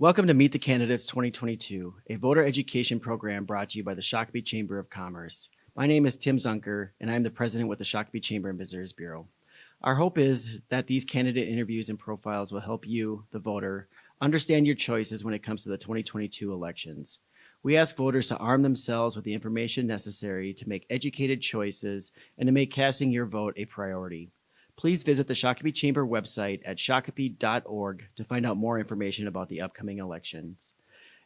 Welcome to Meet the Candidates 2022, a voter education program brought to you by the Shakopee Chamber of Commerce. My name is Tim Zunker, and I'm the president with the Shakopee Chamber and Visitors Bureau. Our hope is that these candidate interviews and profiles will help you, the voter, understand your choices when it comes to the 2022 elections. We ask voters to arm themselves with the information necessary to make educated choices and to make casting your vote a priority. Please visit the Shakopee Chamber website at shakopee.org to find out more information about the upcoming elections.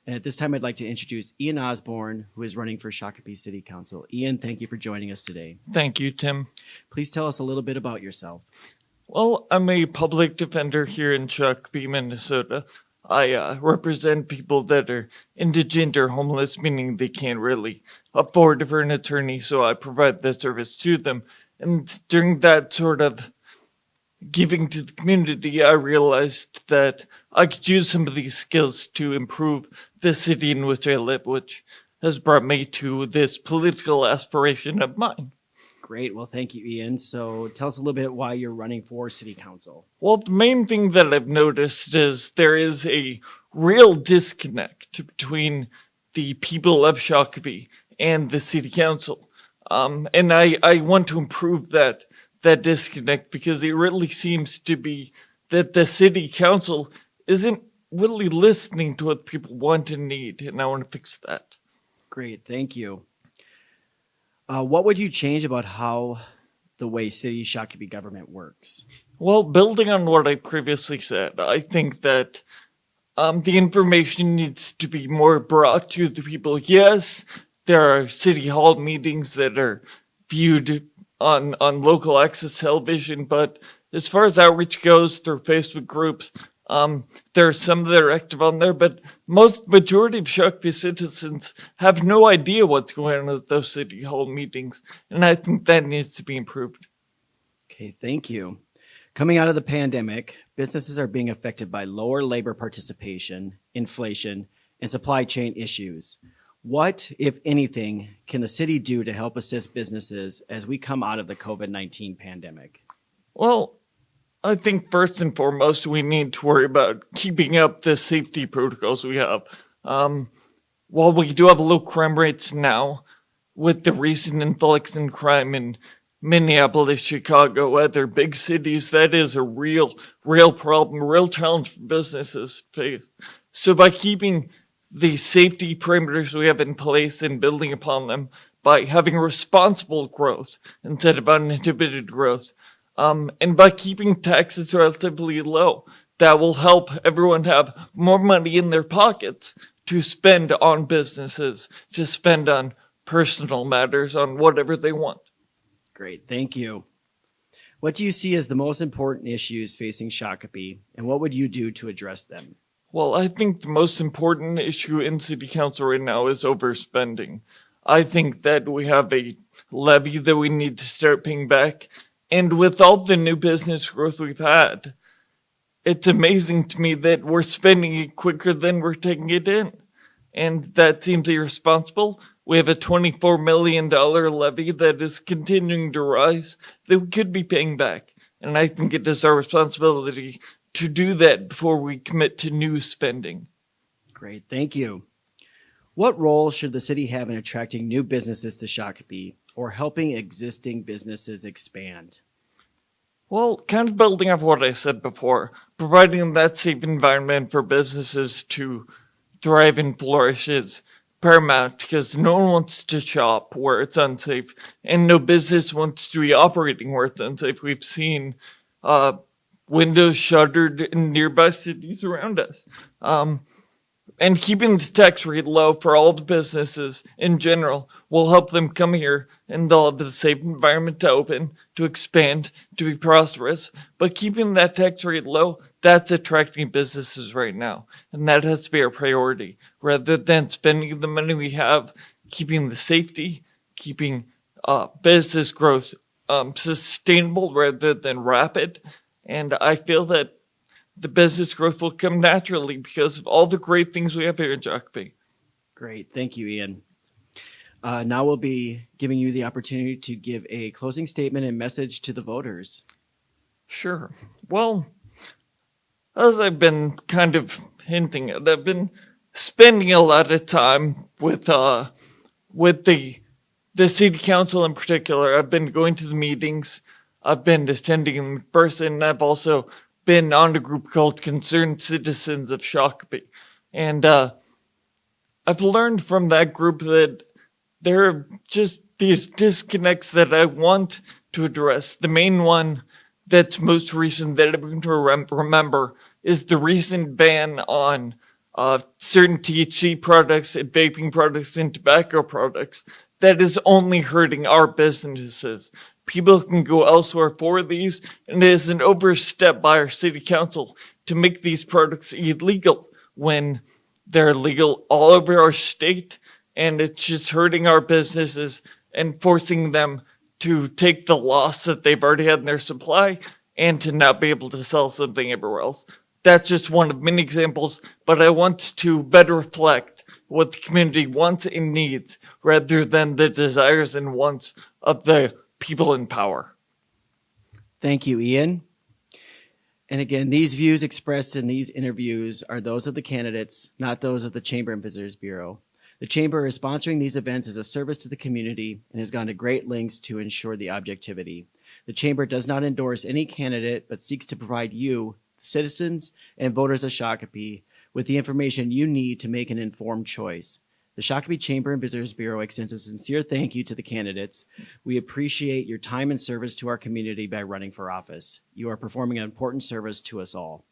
And at this time, I'd like to introduce Ian Osborn, who is running for Shakopee City Council. Ian, thank you for joining us today. Thank you, Tim. Please tell us a little bit about yourself. Well, I'm a public defender here in Shakopee, Minnesota. I represent people that are indigent or homeless, meaning they can't really afford for an attorney, so I provide that service to them. And during that sort of giving to the community, I realized that I could use some of these skills to improve the city in which I live, which has brought me to this political aspiration of mine. Great. Well, thank you, Ian. So tell us a little bit why you're running for City Council. Well, the main thing that I've noticed is there is a real disconnect between the people of Shakopee and the City Council. And I want to improve that disconnect, because it really seems to be that the City Council isn't really listening to what people want and need, and I want to fix that. Great. Thank you. What would you change about how the way City Shakopee government works? Well, building on what I previously said, I think that the information needs to be more brought to the people. Yes, there are city hall meetings that are viewed on local access television, but as far as outreach goes through Facebook groups, there are some that are active on there, but majority of Shakopee citizens have no idea what's going on at those city hall meetings, and I think that needs to be improved. Okay, thank you. Coming out of the pandemic, businesses are being affected by lower labor participation, inflation, and supply chain issues. What, if anything, can the city do to help assist businesses as we come out of the COVID-19 pandemic? Well, I think first and foremost, we need to worry about keeping up the safety protocols we have. While we do have low crime rates now, with the recent influx in crime in Minneapolis, Chicago, other big cities, that is a real problem, real challenge for businesses to face. So by keeping the safety parameters we have in place and building upon them, by having responsible growth instead of uninhibited growth, and by keeping taxes relatively low, that will help everyone have more money in their pockets to spend on businesses, to spend on personal matters, on whatever they want. Great, thank you. What do you see as the most important issues facing Shakopee, and what would you do to address them? Well, I think the most important issue in City Council right now is overspending. I think that we have a levy that we need to start paying back. And with all the new business growth we've had, it's amazing to me that we're spending it quicker than we're taking it in. And that seems irresponsible. We have a $24 million levy that is continuing to rise that we could be paying back. And I think it is our responsibility to do that before we commit to new spending. Great, thank you. What role should the city have in attracting new businesses to Shakopee or helping existing businesses expand? Well, kind of building off what I said before, providing that safe environment for businesses to thrive and flourish is paramount, because no one wants to shop where it's unsafe, and no business wants to be operating where it's unsafe. We've seen windows shuttered in nearby cities around us. And keeping the tax rate low for all the businesses in general will help them come here, and they'll have the safe environment to open, to expand, to be prosperous. But keeping that tax rate low, that's attracting businesses right now. And that has to be our priority. Rather than spending the money we have, keeping the safety, keeping business growth sustainable rather than rapid. And I feel that the business growth will come naturally because of all the great things we have here in Shakopee. Great. Thank you, Ian. Now we'll be giving you the opportunity to give a closing statement and message to the voters. Sure. Well, as I've been kind of hinting at, I've been spending a lot of time with the city council in particular. I've been going to the meetings. I've been attending in person. I've also been on a group called Concerned Citizens of Shakopee. And I've learned from that group that there are just these disconnects that I want to address. The main one that's most recent that I'm going to remember is the recent ban on certain THC products and vaping products and tobacco products that is only hurting our businesses. People can go elsewhere for these, and it is an overstep by our city council to make these products illegal when they're legal all over our state, and it's just hurting our businesses and forcing them to take the loss that they've already had in their supply and to not be able to sell something everywhere else. That's just one of many examples, but I want to better reflect what the community wants and needs rather than the desires and wants of the people in power. Thank you, Ian. And again, these views expressed in these interviews are those of the candidates, not those of the Chamber and Visitors Bureau. The Chamber is sponsoring these events as a service to the community and has gone to great lengths to ensure the objectivity. The Chamber does not endorse any candidate, but seeks to provide you, citizens and voters of Shakopee, with the information you need to make an informed choice. The Shakopee Chamber and Visitors Bureau extends a sincere thank you to the candidates. We appreciate your time and service to our community by running for office. You are performing an important service to us all.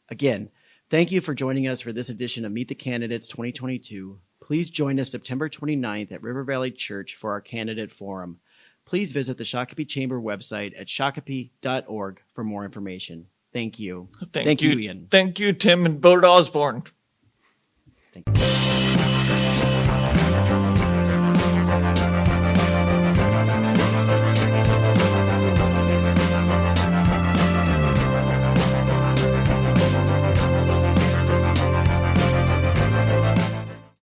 Again, thank you for joining us for this edition of Meet the Candidates 2022. Please join us September 29th at River Valley Church for our candidate forum. Please visit the Shakopee Chamber website at shakopee.org for more information. Thank you. Thank you, Ian. Thank you, Tim, and vote Osborn. Thank you.